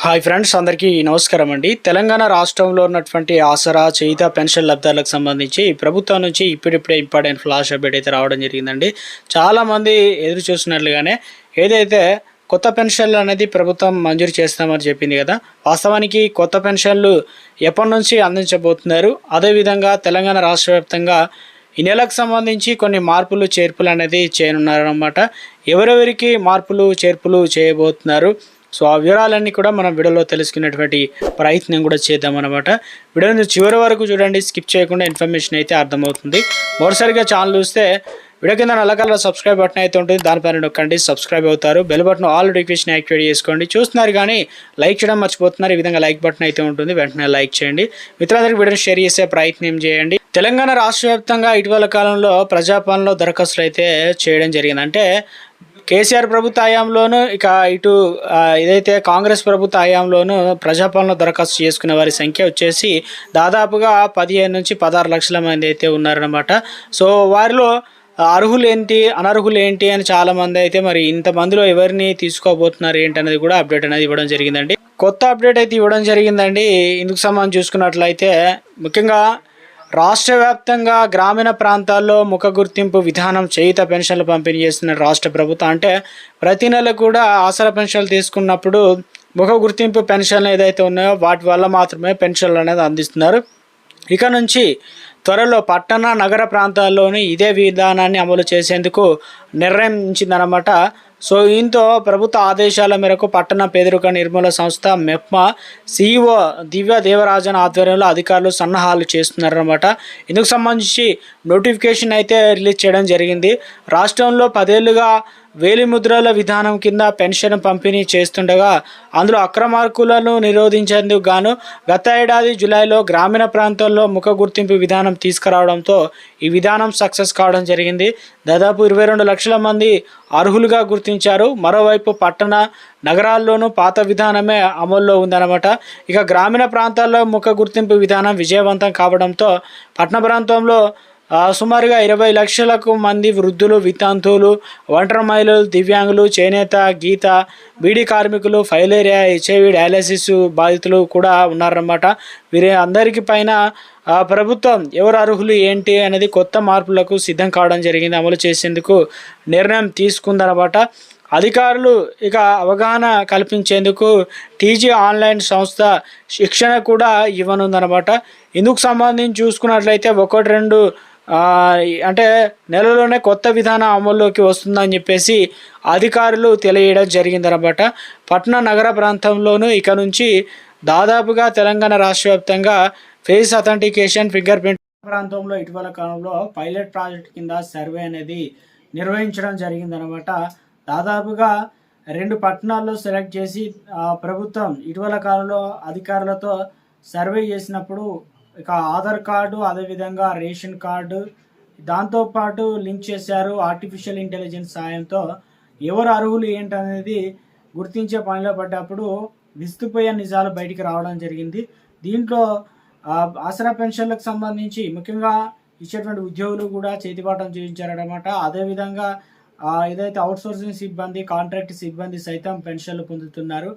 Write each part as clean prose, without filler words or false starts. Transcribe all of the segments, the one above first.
Hi friends, అందరికీ నమస్కారం అండి. తెలంగాణ రాష్ట్రంలో ఉన్నటువంటి ఆసరా, చేయుత పెన్షన్ లబ్ధాలకు సంబంధించి ప్రభుత్వం నుంచి ఇప్పుడిప్పుడే ఇంపార్టెంట్ ఫ్లాష్ అప్డేట్ అయితే రావడం జరిగిందండి. చాలామంది ఎదురు చూస్తున్నట్లుగానే ఏదైతే కొత్త పెన్షన్లు అనేది ప్రభుత్వం మంజూరు చేస్తామని చెప్పింది కదా, వాస్తవానికి కొత్త పెన్షన్లు ఎప్పటి నుంచి అందించబోతున్నారు, అదేవిధంగా తెలంగాణ రాష్ట్ర వ్యాప్తంగా ఈ నెలకు సంబంధించి కొన్ని మార్పులు చేర్పులు అనేది చేయనున్నారన్నమాట. ఎవరెవరికి మార్పులు చేర్పులు చేయబోతున్నారు, సో ఆ వివరాలన్నీ కూడా మనం వీడియోలో తెలుసుకునేటువంటి ప్రయత్నం కూడా చేద్దామన్నమాట. వీడియోని చివరి వరకు చూడండి, స్కిప్ చేయకుండా ఇన్ఫర్మేషన్ అయితే అర్థమవుతుంది. మరోసారిగా ఛానల్ చూస్తే వీడియో కింద నల్ల కలర్ సబ్స్క్రైబ్ బటన్ అయితే ఉంటుంది, దానిపైన నొక్కండి, సబ్స్క్రైబ్ అవుతారు. Bell button all notification activate చేసుకోండి. చూస్తున్నారు కానీ లైక్ చేయడం మర్చిపోతున్నారు. ఈ విధంగా లైక్ బటన్ అయితే ఉంటుంది, వెంటనే లైక్ చేయండి. మిత్రులందరికీ వీడియోని షేర్ చేసే ప్రయత్నం చేయండి. తెలంగాణ రాష్ట్ర వ్యాప్తంగా ఇటీవల కాలంలో ప్రజాపాలనలో దరఖాస్తులు అయితే చేయడం జరిగింది. అంటే కేసీఆర్ ప్రభుత్వ హయాంలోను, ఇక ఇటు ఏదైతే కాంగ్రెస్ ప్రభుత్వ హయాంలోను ప్రజాపాలన దరఖాస్తు చేసుకునే వారి సంఖ్య వచ్చేసి దాదాపుగా 15 నుంచి 16 లక్షల మంది అయితే ఉన్నారనమాట. సో వారిలో అర్హులు ఏంటి, అనర్హులు ఏంటి అని చాలామంది అయితే మరి ఇంతమందిలో ఎవరిని తీసుకోబోతున్నారు ఏంటి అనేది కూడా అప్డేట్ అనేది ఇవ్వడం జరిగిందండి. కొత్త అప్డేట్ అయితే ఇవ్వడం జరిగిందండి. ఇందుకు సంబంధించి చూసుకున్నట్లయితే ముఖ్యంగా రాష్ట్ర వ్యాప్తంగా గ్రామీణ ప్రాంతాల్లో ముఖ గుర్తింపు విధానం చేయుత పెన్షన్లు పంపిణీ చేస్తున్న రాష్ట్ర ప్రభుత్వం. అంటే ప్రతి నెల కూడా ఆసరా పెన్షన్లు తీసుకున్నప్పుడు ముఖ గుర్తింపు పెన్షన్లు ఏదైతే ఉన్నాయో వాటి వల్ల మాత్రమే పెన్షన్లు అనేది అందిస్తున్నారు. ఇక నుంచి త్వరలో పట్టణ నగర ప్రాంతాల్లోని ఇదే విధానాన్ని అమలు చేసేందుకు నిర్ణయించిందనమాట. సో దీంతో ప్రభుత్వ ఆదేశాల మేరకు పట్టణ పేదరిక నిర్మూలన సంస్థ మెప్మా సిఇఓ దివ్య దేవరాజన్ ఆధ్వర్యంలో అధికారులు సన్నాహాలు చేస్తున్నారన్నమాట. ఇందుకు సంబంధించి నోటిఫికేషన్ అయితే రిలీజ్ చేయడం జరిగింది. రాష్ట్రంలో 10 ఏళ్లుగా వేలిముద్రల విధానం కింద పెన్షన్ పంపిణీ చేస్తుండగా అందులో అక్రమార్కులను నిరోధించేందుకు గాను గత ఏడాది జూలైలో గ్రామీణ ప్రాంతాల్లో ముఖ గుర్తింపు విధానం తీసుకురావడంతో ఈ విధానం సక్సెస్ కావడం జరిగింది. దాదాపు 22 లక్షల మంది అర్హులుగా గుర్తించారు. మరోవైపు పట్టణ నగరాల్లోనూ పాత విధానమే అమల్లో ఉందన్నమాట. ఇక గ్రామీణ ప్రాంతాల్లో ముఖ గుర్తింపు విధానం విజయవంతం కావడంతో పట్టణ ప్రాంతంలో సుమారుగా 20 లక్షలకు మంది వృద్ధులు, వితంతువులు, ఒంటరి మహిళలు, దివ్యాంగులు, చేనేత, గీత, బీడీ కార్మికులు, ఫైలేరియా, హెచ్ఐవి, డయాలసిస్ బాధితులు కూడా ఉన్నారన్నమాట. వీరి అందరికీ పైన ప్రభుత్వం ఎవరు అర్హులు ఏంటి అనేది కొత్త మార్పులకు సిద్ధం కావడం జరిగింది. అమలు చేసేందుకు నిర్ణయం తీసుకుందన్నమాట. అధికారులు ఇక అవగాహన కల్పించేందుకు టీజీ ఆన్లైన్ సంస్థ శిక్షణ కూడా ఇవ్వనుందన్నమాట. ఇందుకు సంబంధించి చూసుకున్నట్లయితే 1-2 అంటే నెలలోనే కొత్త విధానం అమల్లోకి వస్తుందని చెప్పేసి అధికారులు తెలియడం జరిగిందన్నమాట. పట్టణ నగర ప్రాంతంలోనూ ఇక నుంచి దాదాపుగా తెలంగాణ రాష్ట్ర వ్యాప్తంగా ఫేస్ అథెంటికేషన్, ఫింగర్ ప్రింట్ ప్రాంతంలో ఇటీవల కాలంలో పైలట్ ప్రాజెక్ట్ కింద సర్వే అనేది నిర్వహించడం జరిగిందనమాట. దాదాపుగా 2 పట్టణాల్లో సెలెక్ట్ చేసి ప్రభుత్వం ఇటీవల కాలంలో అధికారులతో సర్వే చేసినప్పుడు ఇక ఆధార్ కార్డు, అదేవిధంగా రేషన్ కార్డు దాంతోపాటు లింక్ చేశారు. ఆర్టిఫిషియల్ ఇంటెలిజెన్స్ సాయంతో ఎవరు అర్హులు ఏంటనేది గుర్తించే పనిలో పడ్డప్పుడు విస్తుపోయే నిజాలు బయటికి రావడం జరిగింది. దీంట్లో ఆసరా పెన్షన్లకు సంబంధించి ముఖ్యంగా ఇచ్చేటువంటి ఉద్యోగులు కూడా చేతిపాఠం చూపించారన్నమాట. అదేవిధంగా ఏదైతే అవుట్సోర్సింగ్ సిబ్బంది, కాంట్రాక్ట్ సిబ్బంది సైతం పెన్షన్లు పొందుతున్నారు.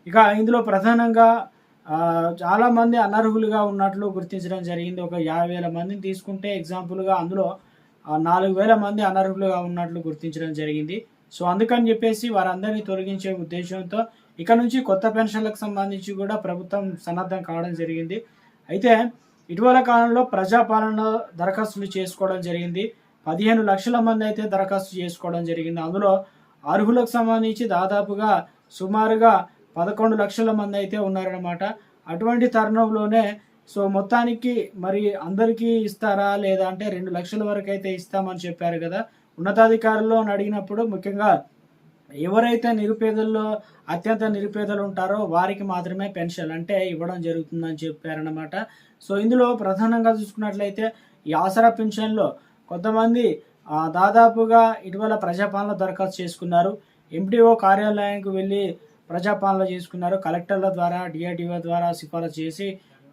ఇక ఇందులో ప్రధానంగా చాలామంది అనర్హులుగా ఉన్నట్లు గుర్తించడం జరిగింది. ఒక 50,000 మందిని తీసుకుంటే ఎగ్జాంపుల్గా అందులో 4,000 మంది అనర్హులుగా ఉన్నట్లు గుర్తించడం జరిగింది. సో అందుకని చెప్పేసి వారందరినీ తొలగించే ఉద్దేశంతో ఇక నుంచి కొత్త పెన్షన్లకు సంబంధించి కూడా ప్రభుత్వం సన్నద్ధం కావడం జరిగింది. అయితే ఇటీవల కాలంలో ప్రజాపాలన దరఖాస్తులు చేసుకోవడం జరిగింది. 15 లక్షల మంది అయితే దరఖాస్తు చేసుకోవడం జరిగింది. అందులో అర్హులకు సంబంధించి దాదాపుగా సుమారుగా 11 లక్షల మంది అయితే ఉన్నారన్నమాట. అటువంటి తరుణంలోనే సో మొత్తానికి మరి అందరికీ ఇస్తారా లేదా అంటే 2 లక్షల వరకు అయితే ఇస్తామని చెప్పారు కదా. ఉన్నతాధికారుల్లో అడిగినప్పుడు ముఖ్యంగా ఎవరైతే నిరుపేదల్లో అత్యంత నిరుపేదలు ఉంటారో వారికి మాత్రమే పెన్షన్ అంటే ఇవ్వడం జరుగుతుందని చెప్పారన్నమాట. సో ఇందులో ప్రధానంగా చూసుకున్నట్లయితే ఈ ఆసరా పెన్షన్లో కొంతమంది దాదాపుగా ఇటీవల ప్రజాపాలన దరఖాస్తు చేసుకున్నారు. ఎంపీఓ కార్యాలయానికి వెళ్ళి ప్రజాపాలన చేసుకున్నారు. కలెక్టర్ల ద్వారా, డిఆర్డీఓ ద్వారా సిఫారసు చేసి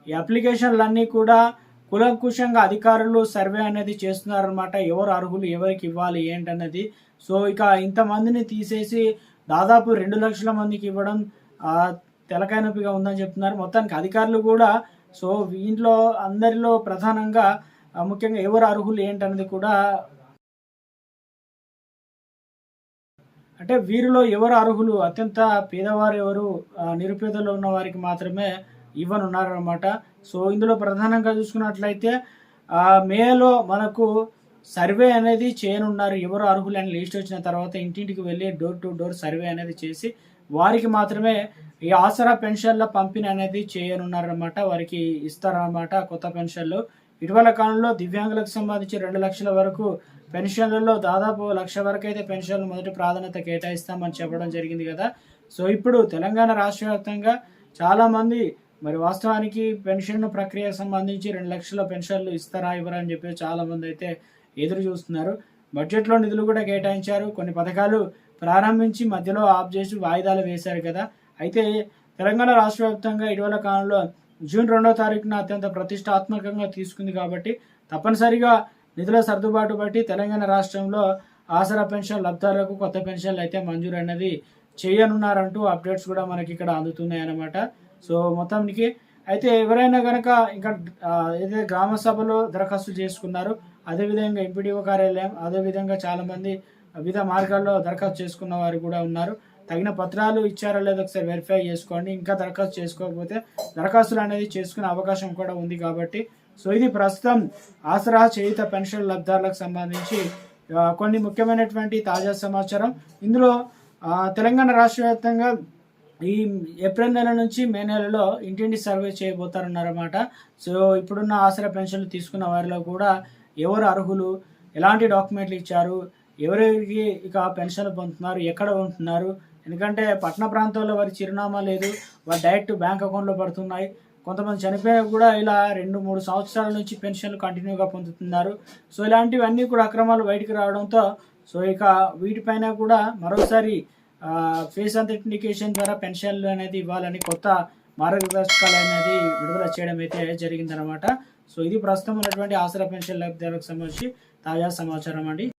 ఈ అప్లికేషన్లన్నీ కూడా కులంకుశంగా అధికారులు సర్వే అనేది చేస్తున్నారనమాట. ఎవరు అర్హులు, ఎవరికి ఇవ్వాలి ఏంటన్నది. సో ఇక ఇంతమందిని తీసేసి దాదాపు 2 లక్షల మందికి ఇవ్వడం తెలకాయ నొప్పిగా ఉందని చెప్తున్నారు. మొత్తానికి అధికారులు కూడా సో ఇంట్లో అందరిలో ప్రధానంగా ముఖ్యంగా ఎవరు అర్హులు ఏంటనేది కూడా అంటే వీరిలో ఎవరు అర్హులు, అత్యంత పేదవారు ఎవరు, నిరుపేదలో ఉన్న వారికి మాత్రమే ఇవ్వనున్నారన్నమాట. సో ఇందులో ప్రధానంగా చూసుకున్నట్లయితే మేలో మనకు సర్వే అనేది చేయనున్నారు. ఎవరు అర్హులు అని లిస్ట్ వచ్చిన తర్వాత ఇంటింటికి వెళ్ళి డోర్ టు డోర్ సర్వే అనేది చేసి వారికి మాత్రమే ఈ ఆసరా పెన్షన్ల పంపిణీ అనేది చేయనున్నారన్నమాట. వారికి ఇస్తారన్నమాట కొత్త పెన్షన్లు. ఇటీవల కాలంలో దివ్యాంగులకు సంబంధించి 2 లక్షల వరకు పెన్షన్లలో దాదాపు 1 లక్ష వరకు అయితే పెన్షన్లు మొదటి ప్రాధాన్యత కేటాయిస్తామని చెప్పడం జరిగింది కదా. సో ఇప్పుడు తెలంగాణ రాష్ట్ర వ్యాప్తంగా చాలామంది మరి వాస్తవానికి పెన్షన్ ప్రక్రియ సంబంధించి 2 లక్షల పెన్షన్లు ఇస్తారా ఇవ్వరా అని చెప్పి చాలామంది అయితే ఎదురు చూస్తున్నారు. బడ్జెట్లో నిధులు కూడా కేటాయించారు. కొన్ని పథకాలు ప్రారంభించి మధ్యలో ఆఫ్ చేసి వాయిదాలు వేశారు కదా. అయితే తెలంగాణ రాష్ట్ర వ్యాప్తంగా ఇటీవల కాలంలో జూన్ 2వ తారీఖున అత్యంత ప్రతిష్టాత్మకంగా తీసుకుంది కాబట్టి తప్పనిసరిగా నిధుల సర్దుబాటు బట్టి తెలంగాణ రాష్ట్రంలో ఆసరా పెన్షన్ లబ్ధాలకు కొత్త పెన్షన్లు అయితే మంజూరు అనేది చేయనున్నారంటూ అప్డేట్స్ కూడా మనకి ఇక్కడ అందుతున్నాయి అన్నమాట. సో మొత్తానికి అయితే ఎవరైనా కనుక ఇంకా ఏదైతే గ్రామ సభలో దరఖాస్తు చేసుకున్నారో అదేవిధంగా ఎంపీడీఓ కార్యాలయం అదేవిధంగా చాలామంది వివిధ మార్గాల్లో దరఖాస్తు చేసుకున్న వారు కూడా ఉన్నారు. తగిన పత్రాలు ఇచ్చారో లేదో ఒకసారి వెరిఫై చేసుకోండి. ఇంకా దరఖాస్తు చేసుకోకపోతే దరఖాస్తులు అనేది చేసుకునే అవకాశం కూడా ఉంది కాబట్టి సో ఇది ప్రస్తుతం ఆసరా చేయుత పెన్షన్ లబ్ధారులకు సంబంధించి కొన్ని ముఖ్యమైనటువంటి తాజా సమాచారం. ఇందులో తెలంగాణ రాష్ట్ర వ్యాప్తంగా ఈ ఏప్రిల్ నెల నుంచి మే నెలలో ఇంటింటి సర్వే చేయబోతారన్నారన్నమాట. సో ఇప్పుడున్న ఆసరా పెన్షన్లు తీసుకున్న వారిలో కూడా ఎవరు అర్హులు, ఎలాంటి డాక్యుమెంట్లు ఇచ్చారు, ఎవరెవరికి ఇక పెన్షన్లు పొందుతున్నారు, ఎక్కడ ఉంటున్నారు, ఎందుకంటే పట్టణ ప్రాంతాల్లో వారి చిరునామా లేదు, వారి డైరెక్ట్ బ్యాంక్ అకౌంట్లో పడుతున్నాయి. కొంతమంది చనిపోయినా కూడా ఇలా 2-3 సంవత్సరాల నుంచి పెన్షన్లు కంటిన్యూగా పొందుతున్నారు. సో ఇలాంటివన్నీ కూడా అక్రమాలు బయటికి రావడంతో సో ఇక వీటిపైన కూడా మరోసారి ఫేస్ అథెంటికేషన్ ద్వారా పెన్షన్లు అనేది ఇవ్వాలని కొత్త మార్గదర్శకాలు అనేది విడుదల చేయడం అయితే జరిగిందనమాట. సో ఇది ప్రస్తుతం ఉన్నటువంటి ఆసరా పెన్షన్ లబ్ధిదారులకు సంబంధించి తాజా సమాచారం అండి.